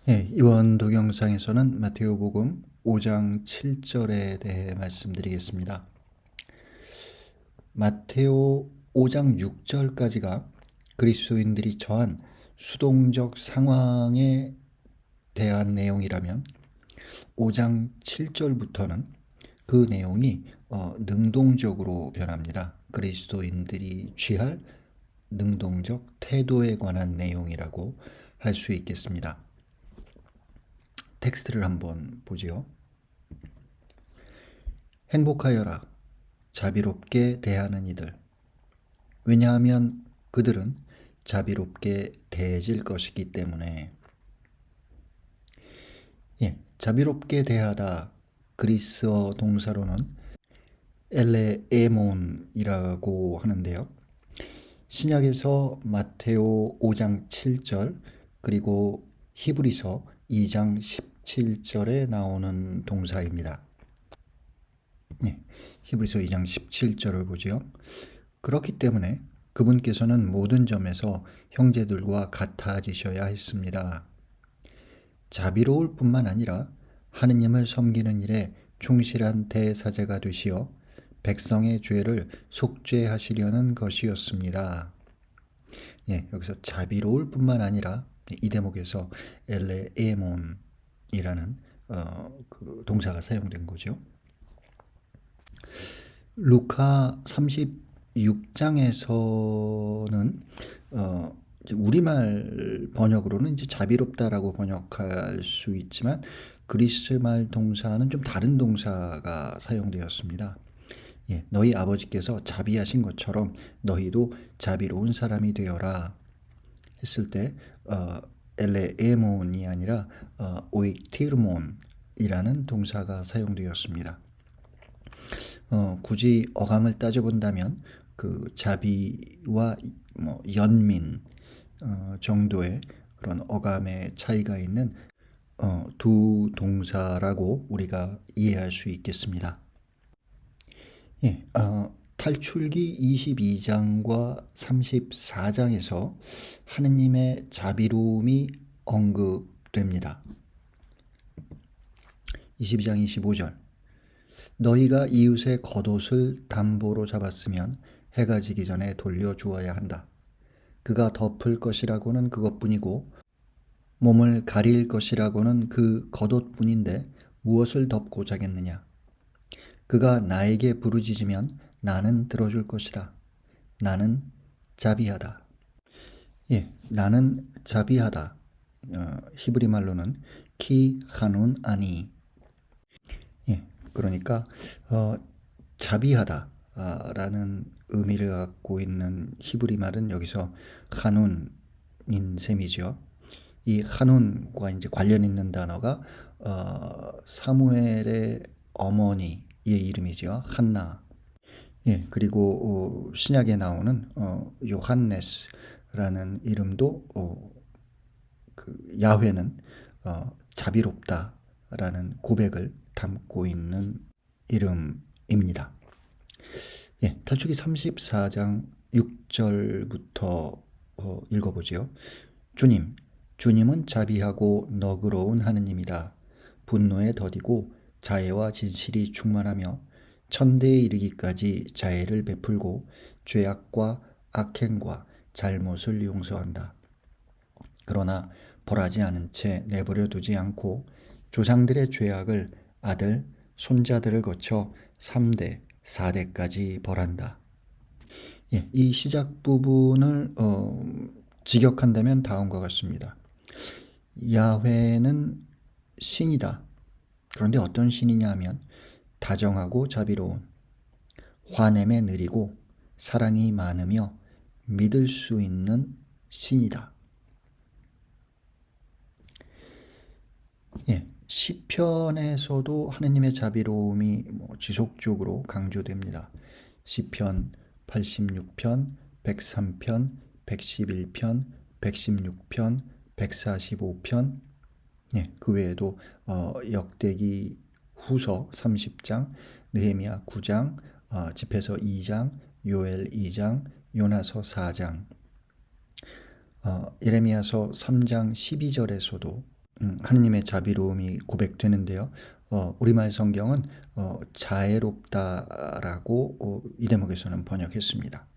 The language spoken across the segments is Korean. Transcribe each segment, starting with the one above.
이번 동영상에서는 마테오복음 5장 7절에 대해 말씀드리겠습니다. 마테오 5장 6절까지가 그리스도인들이 처한 수동적 상황에 대한 내용이라면 5장 7절부터는 그 내용이 능동적으로 변합니다. 그리스도인들이 취할 능동적 태도에 관한 내용이라고 할 수 있겠습니다. 텍스트를 한번 보지요. 행복하여라, 자비롭게 대하는 이들. 왜냐하면 그들은 자비롭게 대해질 것이기 때문에. 자비롭게 대하다, 그리스어 동사로는 엘레에몬이라고 하는데요. 신약에서 마테오 5장 7절 그리고 히브리서 2장 17절에 나오는 동사입니다. 히브리서 2장 17절을 보지요. 그렇기 때문에 그분께서는 모든 점에서 형제들과 같아지셔야 했습니다. 자비로울 뿐만 아니라 하느님을 섬기는 일에 충실한 대사제가 되시어 백성의 죄를 속죄하시려는 것이었습니다. 여기서 자비로울 뿐만 아니라 이 대목에서 엘레에몬이라는 그 동사가 사용된 거죠. 루카 36장에서는 우리말 번역으로는 이제 자비롭다라고 번역할 수 있지만 그리스 말 동사는 좀 다른 동사가 사용되었습니다. 너희 아버지께서 자비하신 것처럼 너희도 자비로운 사람이 되어라 했을 때 엘레에몬이 아니라 오이티르몬이라는 동사가 사용되었습니다. 굳이 어감을 따져본다면 그 자비와 연민 정도의 그런 어감의 차이가 있는 두 동사라고 우리가 이해할 수 있겠습니다. 탈출기 22장과 34장에서 하느님의 자비로움이 언급됩니다. 22장 25절 너희가 이웃의 겉옷을 담보로 잡았으면 해가 지기 전에 돌려주어야 한다. 그가 덮을 것이라고는 그것뿐이고 몸을 가릴 것이라고는 그 겉옷뿐인데 무엇을 덮고 자겠느냐. 그가 나에게 부르짖으면 나는 들어줄 것이다. 나는 자비하다. 나는 자비하다. 히브리 말로는 키 하눈 아니. 그러니까 자비하다 라는 의미를 갖고 있는 히브리 말은 여기서 하눈인 셈이죠. 이 하눈과 이제 관련 있는 단어가 사무엘의 어머니의 이름이죠. 한나. 그리고 신약에 나오는 요한네스라는 이름도 그 야훼는 자비롭다라는 고백을 담고 있는 이름입니다. 탈출기 34장 6절부터 읽어보지요. 주님은 자비하고 너그러운 하느님이다. 분노에 더디고 자애와 진실이 충만하며 천대에 이르기까지 자애를 베풀고 죄악과 악행과 잘못을 용서한다. 그러나 벌하지 않은 채 내버려 두지 않고 조상들의 죄악을 아들, 손자들을 거쳐 3대, 4대까지 벌한다. 이 시작 부분을 직역한다면 다음과 같습니다. 야훼는 신이다. 그런데 어떤 신이냐 하면 다정하고 자비로운, 화냄에 느리고 사랑이 많으며 믿을 수 있는 신이다. 시편에서도 하느님의 자비로움이 지속적으로 강조됩니다. 시편 86편, 103편, 111편, 116편, 145편, 그 외에도 역대기 후서 30장, 느헤미야 9장, 집회서 2장, 요엘 2장, 요나서 4장, 예레미야서 3장 12절에서도 하느님의 자비로움이 고백되는데요. 우리말 성경은 자애롭다라고 이 대목에서는 번역했습니다.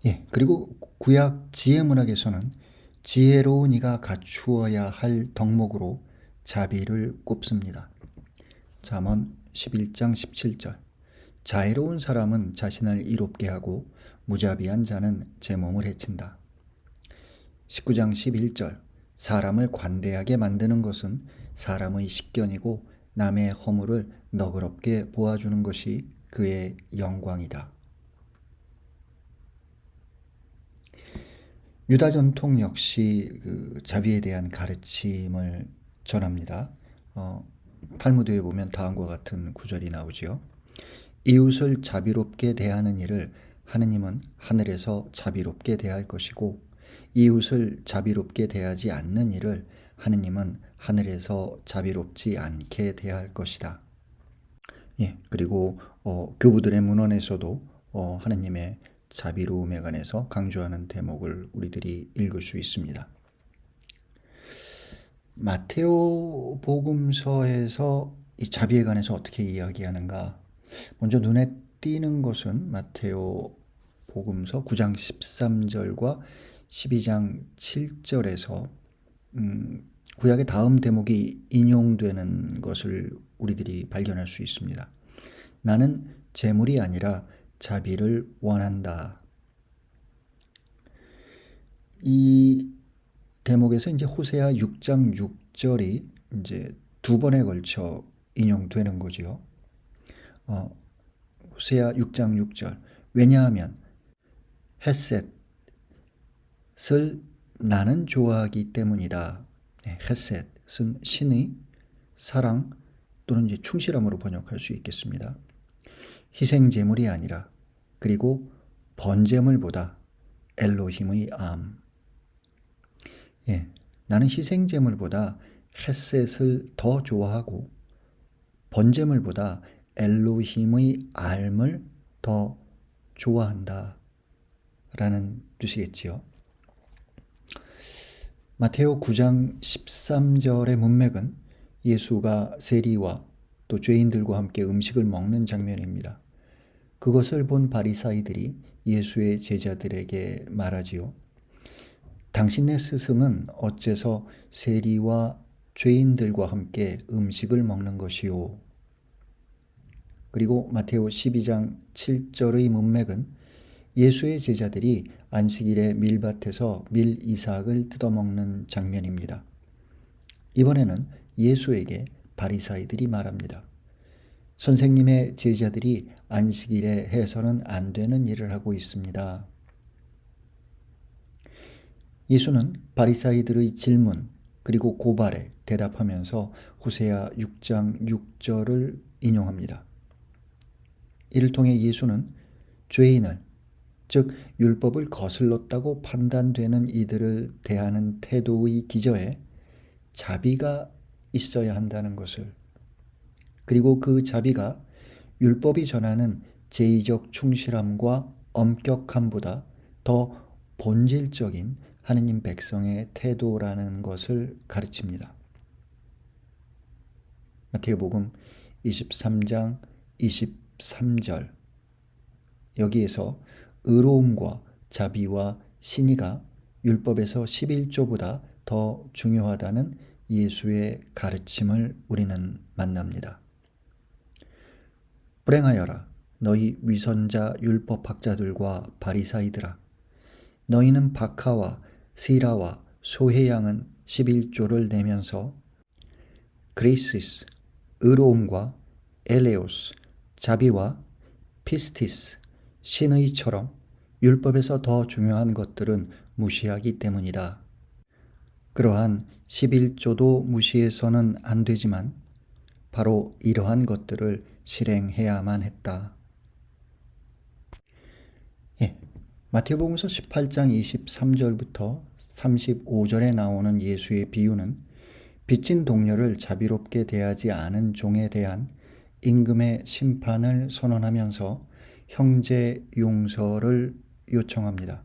예, 그리고 구약 지혜문학에서는 지혜로운 이가 갖추어야 할 덕목으로 자비를 꼽습니다. 잠언 11장 17절. 자애로운 사람은 자신을 이롭게 하고 무자비한 자는 제 몸을 해친다. 19장 11절. 사람을 관대하게 만드는 것은 사람의 식견이고 남의 허물을 너그럽게 보아주는 것이 그의 영광이다. 유다 전통 역시 그 자비에 대한 가르침을 전합니다. 탈무드에 보면 다음과 같은 구절이 나오지요. 이웃을 자비롭게 대하는 일을 하느님은 하늘에서 자비롭게 대할 것이고 이웃을 자비롭게 대하지 않는 일을 하느님은 하늘에서 자비롭지 않게 대할 것이다. 예, 그리고 교부들의 문헌에서도 하느님의 자비로움에 관해서 강조하는 대목을 우리들이 읽을 수 있습니다. 마테오 복음서에서 이 자비에 관해서 어떻게 이야기하는가? 먼저 눈에 띄는 것은 마테오 복음서 9장 13절과 12장 7절에서 구약의 다음 대목이 인용되는 것을 우리들이 발견할 수 있습니다. 나는 재물이 아니라 자비를 원한다. 이 대목에서 이제 호세아 6장 6절이 이제 두 번에 걸쳐 인용되는 거지요. 호세아 6장 6절. 왜냐하면 헷셋을 나는 좋아하기 때문이다. 헷셋은 신의 사랑 또는 이제 충실함으로 번역할 수 있겠습니다. 희생 제물이 아니라 그리고 번제물보다 엘로힘의 암. 예, 나는 희생 제물보다 헷셋을 더 좋아하고 번제물보다 엘로힘의 알을 더 좋아한다 라는 뜻이겠지요. 마테오 9장 13절의 문맥은 예수가 세리와 또 죄인들과 함께 음식을 먹는 장면입니다. 그것을 본 바리사이들이 예수의 제자들에게 말하지요. 당신네 스승은 어째서 세리와 죄인들과 함께 음식을 먹는 것이요. 그리고 마테오 12장 7절의 문맥은 예수의 제자들이 안식일에 밀밭에서 밀 이삭을 뜯어먹는 장면입니다. 이번에는 예수에게 바리사이들이 말합니다. 선생님의 제자들이 안식일에 해서는 안 되는 일을 하고 있습니다. 예수는 바리사이들의 질문 그리고 고발에 대답하면서 호세아 6장 6절을 인용합니다. 이를 통해 예수는 죄인을, 즉 율법을 거슬렀다고 판단되는 이들을 대하는 태도의 기저에 자비가 있어야 한다는 것을, 그리고 그 자비가 율법이 전하는 제의적 충실함과 엄격함보다 더 본질적인 하느님 백성의 태도라는 것을 가르칩니다. 마태복음 23장 23절. 여기에서 의로움과 자비와 신의가 율법에서 11조보다 더 중요하다는 예수의 가르침을 우리는 만납니다. 불행하여라 너희 위선자 율법학자들과 바리사이들아, 너희는 박하와 시라와 소의 양은 11조를 내면서 그레이시스 의로움과 엘레오스 자비와 피스티스 신의처럼 율법에서 더 중요한 것들은 무시하기 때문이다. 그러한 11조도 무시해서는 안 되지만 바로 이러한 것들을 실행해야만 했다. 마태복음서 18장 23절부터 35절에 나오는 예수의 비유는 빚진 동료를 자비롭게 대하지 않은 종에 대한 임금의 심판을 선언하면서 형제 용서를 요청합니다.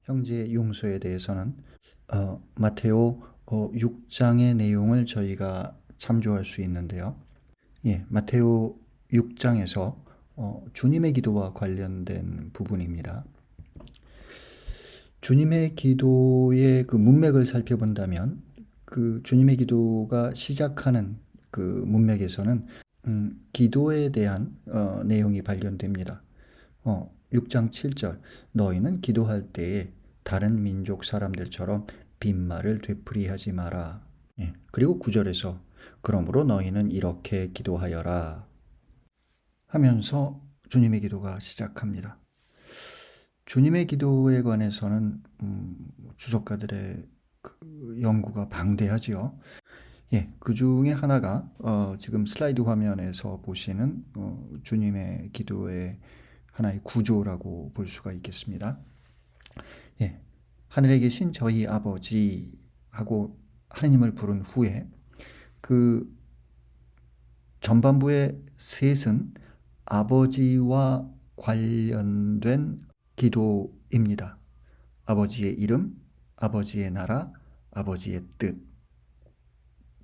형제 용서에 대해서는 마테오 6장의 내용을 저희가 참조할 수 있는데요. 예, 마테오 6장에서 주님의 기도와 관련된 부분입니다. 주님의 기도의 그 문맥을 살펴본다면 그 주님의 기도가 시작하는 그 문맥에서는 기도에 대한 내용이 발견됩니다. 6장 7절 너희는 기도할 때에 다른 민족 사람들처럼 빈말을 되풀이하지 마라. 예, 그리고 9절에서 그러므로 너희는 이렇게 기도하여라 하면서 주님의 기도가 시작합니다. 주님의 기도에 관해서는 주석가들의 그 연구가 방대하지요. 예, 그 중에 하나가 지금 슬라이드 화면에서 보시는 주님의 기도의 하나의 구조라고 볼 수가 있겠습니다. 예, 하늘에 계신 저희 아버지하고 하느님을 부른 후에 그 전반부의 셋은 아버지와 관련된 기도입니다. 아버지의 이름, 아버지의 나라, 아버지의 뜻.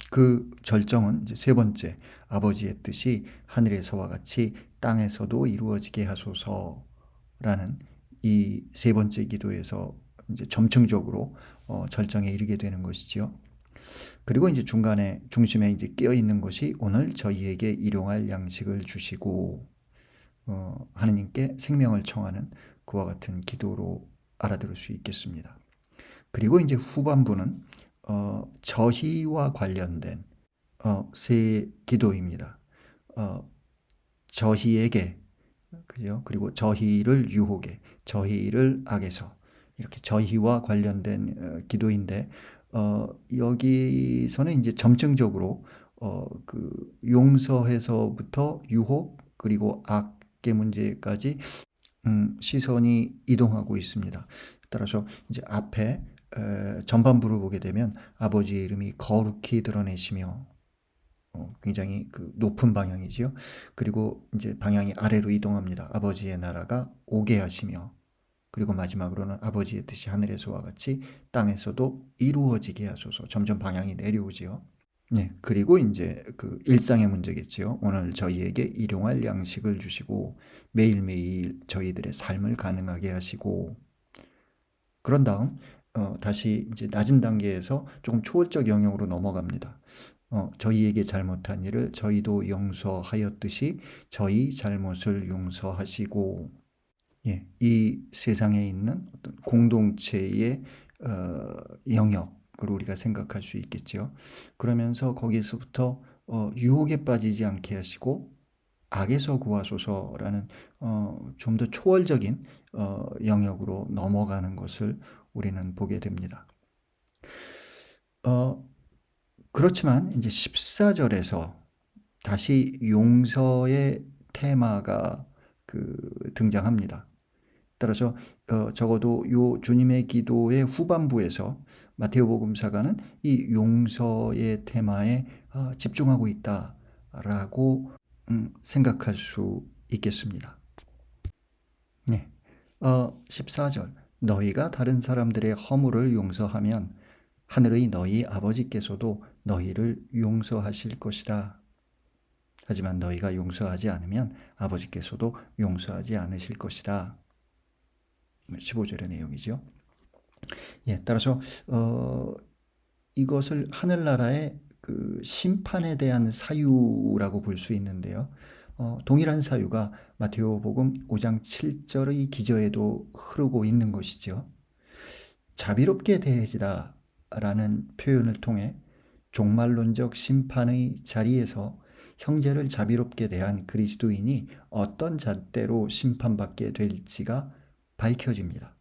그 절정은 이제 세 번째, 아버지의 뜻이 하늘에서와 같이 땅에서도 이루어지게 하소서라는 이 세 번째 기도에서 이제 점층적으로 절정에 이르게 되는 것이지요. 그리고 이제 중심에 이제 끼어 있는 것이 오늘 저희에게 일용할 양식을 주시고 하느님께 생명을 청하는 그와 같은 기도로 알아들을 수 있겠습니다. 그리고 이제 후반부는 저희와 관련된 세 기도입니다. 저희에게 그죠? 그리고 저희를 유혹에, 저희를 악에서 이렇게 저희와 관련된 기도인데 여기서는 이제 점층적으로 그 용서에서부터 유혹 그리고 악의 문제까지 시선이 이동하고 있습니다. 따라서 이제 앞에 전반부를 보게 되면 아버지의 이름이 거룩히 드러내시며 굉장히 그 높은 방향이지요. 그리고 이제 방향이 아래로 이동합니다. 아버지의 나라가 오게 하시며 그리고 마지막으로는 아버지의 뜻이 하늘에서와 같이 땅에서도 이루어지게 하소서. 점점 방향이 내려오지요. 네, 그리고 이제 그 일상의 문제겠지요. 오늘 저희에게 일용할 양식을 주시고 매일매일 저희들의 삶을 가능하게 하시고 그런 다음 다시 이제 낮은 단계에서 조금 초월적 영역으로 넘어갑니다. 저희에게 잘못한 일을 저희도 용서하였듯이 저희 잘못을 용서하시고 예, 이 세상에 있는 어떤 공동체의 영역을 우리가 생각할 수 있겠죠. 그러면서 거기서부터 유혹에 빠지지 않게 하시고 악에서 구하소서라는 좀 더 초월적인 영역으로 넘어가는 것을 우리는 보게 됩니다. 그렇지만 이제 14절에서 다시 용서의 테마가 등장합니다. 따라서 적어도 요 주님의 기도의 후반부에서 마테오복음사가는 이 용서의 테마에 집중하고 있다라고 생각할 수 있겠습니다. 네. 14절 너희가 다른 사람들의 허물을 용서하면 하늘의 너희 아버지께서도 너희를 용서하실 것이다. 하지만 너희가 용서하지 않으면 아버지께서도 용서하지 않으실 것이다. 15절의 내용이죠. 예, 따라서 이것을 하늘나라의 그 심판에 대한 사유라고 볼 수 있는데요. 동일한 사유가 마테오복음 5장 7절의 기저에도 흐르고 있는 것이죠. 자비롭게 대해지다 라는 표현을 통해 종말론적 심판의 자리에서 형제를 자비롭게 대한 그리스도인이 어떤 잣대로 심판받게 될지가 밝혀집니다.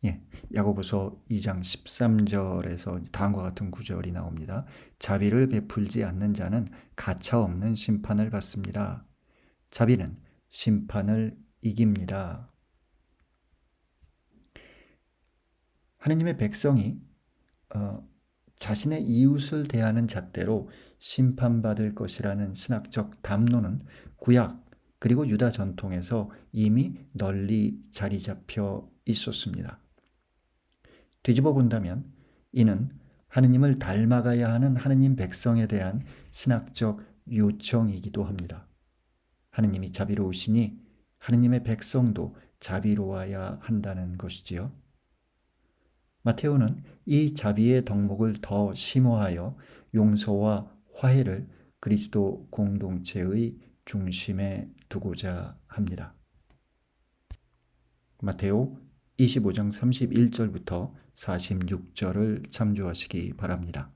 예, 야고보서 2장 13절에서 다음과 같은 구절이 나옵니다. 자비를 베풀지 않는 자는 가차없는 심판을 받습니다. 자비는 심판을 이깁니다. 하느님의 백성이 자신의 이웃을 대하는 잣대로 심판받을 것이라는 신학적 담론은 구약 그리고 유다 전통에서 이미 널리 자리 잡혀 있었습니다. 뒤집어 본다면 이는 하느님을 닮아가야 하는 하느님 백성에 대한 신학적 요청이기도 합니다. 하느님이 자비로우시니 하느님의 백성도 자비로워야 한다는 것이지요. 마테오는 이 자비의 덕목을 더 심화하여 용서와 화해를 그리스도 공동체의 중심에 두고자 합니다. 마테오 25장 31절부터 46절을 참조하시기 바랍니다.